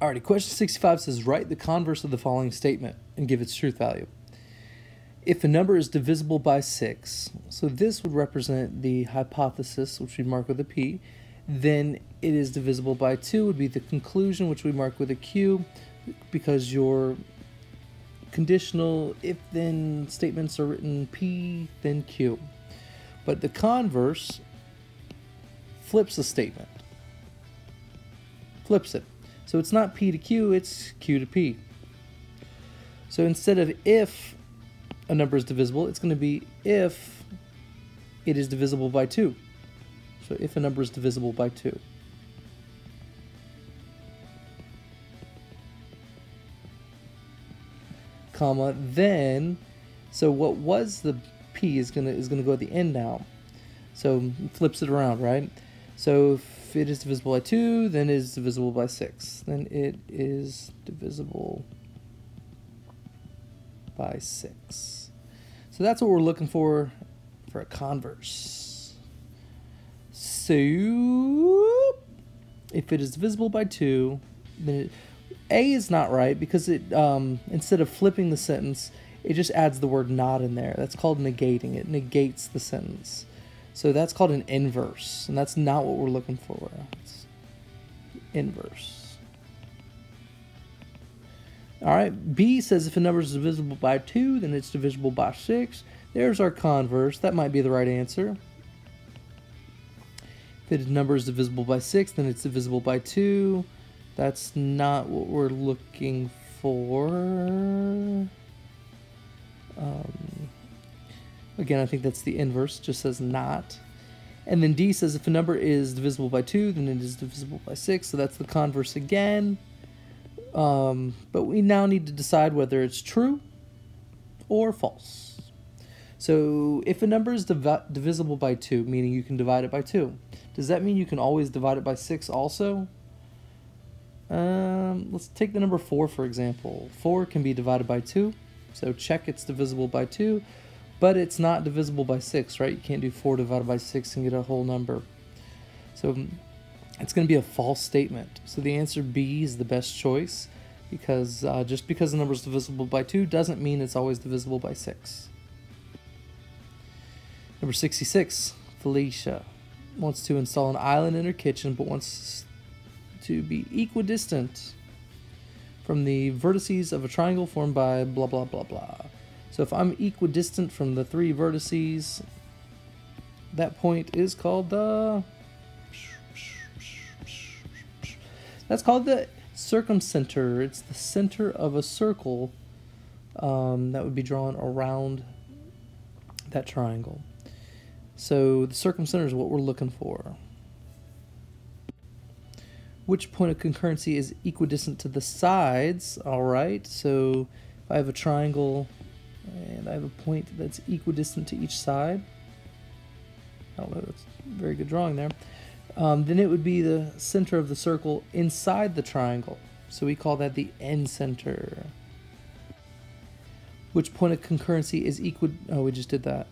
Alrighty, question 65 says, write the converse of the following statement and give its truth value. If a number is divisible by 6, so this would represent the hypothesis, which we mark with a P, then it is divisible by 2 would be the conclusion, which we mark with a Q, because your conditional if-then statements are written P, then Q. But the converse flips the statement. Flips it. So it's not P to Q, it's Q to P. So instead of if a number is divisible, it's going to be if it is divisible by 2. So if a number is divisible by 2. Comma, then, so what was the P is gonna go at the end now. So flips it around, right? So if it is divisible by 2, then it is divisible by 6. Then it is divisible by 6. So that's what we're looking for a converse. So if it is divisible by 2, then A is not right because it instead of flipping the sentence, it just adds the word not in there. That's called negating. It negates the sentence. So that's called an inverse, and that's not what we're looking for. It's inverse. All right, B says if a number is divisible by 2, then it's divisible by 6. There's our converse. That might be the right answer. If a number is divisible by 6, then it's divisible by 2. That's not what we're looking for. Again, I think that's the inverse, just says not. And then D says if a number is divisible by 2, then it is divisible by 6, so that's the converse again. But we now need to decide whether it's true or false. So if a number is divisible by 2, meaning you can divide it by 2, does that mean you can always divide it by 6 also? Let's take the number 4, for example. 4 can be divided by 2, so check it's divisible by 2, but it's not divisible by 6, right? You can't do 4 divided by 6 and get a whole number. So it's going to be a false statement. So the answer B is the best choice, because just because the number is divisible by 2 doesn't mean it's always divisible by 6. Number 66, Felicia wants to install an island in her kitchen, but wants to be equidistant from the vertices of a triangle formed by blah, blah, blah, blah. So if I'm equidistant from the 3 vertices, that point is called the... That's called the circumcenter. It's the center of a circle that would be drawn around that triangle. So the circumcenter is what we're looking for. Which point of concurrency is equidistant to the sides? All right, so if I have a triangle and I have a point that's equidistant to each side, I don't know, that's a very good drawing there, then it would be the center of the circle inside the triangle. So we call that the end center. Which point of concurrency is oh, we just did that.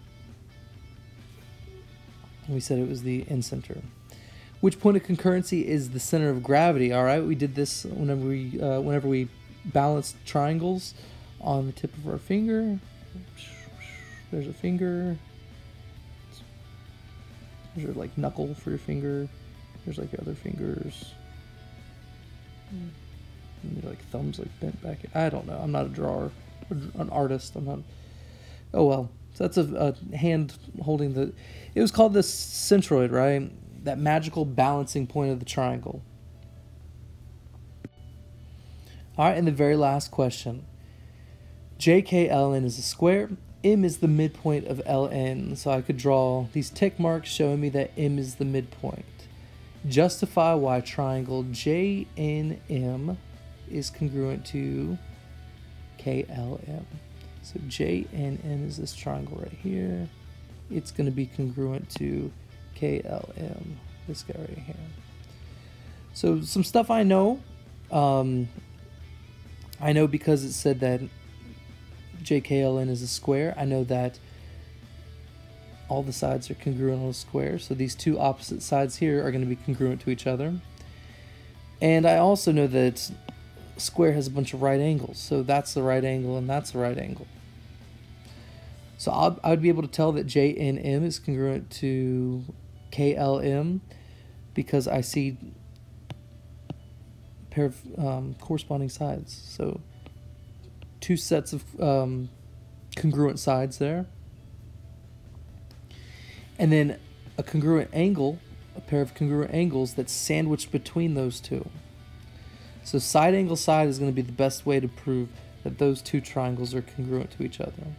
We said it was the end center. Which point of concurrency is the center of gravity? All right, we did this whenever we balanced triangles on the tip of our finger. There's a finger. There's your like knuckle for your finger. There's like your other fingers. And your like thumbs like bent back. I don't know. I'm not a drawer, an artist. I'm not. Oh well. So that's a hand holding the. It was called the centroid, right? That magical balancing point of the triangle. All right, and the very last question. JKLN is a square. M is the midpoint of LN. So I could draw these tick marks showing me that M is the midpoint. Justify why triangle JNM is congruent to KLM. So JNM is this triangle right here. It's going to be congruent to KLM, this guy right here. So some stuff I know. I know because it said that JKLN is a square. I know that all the sides are congruent on a square. So these two opposite sides here are going to be congruent to each other. And I also know that square has a bunch of right angles, so that's the right angle and that's the right angle. So I would be able to tell that JNM is congruent to KLM because I see a pair of corresponding sides. So 2 sets of congruent sides there. And then a congruent angle, a pair of congruent angles that's sandwiched between those two. So side angle side is going to be the best way to prove that those 2 triangles are congruent to each other.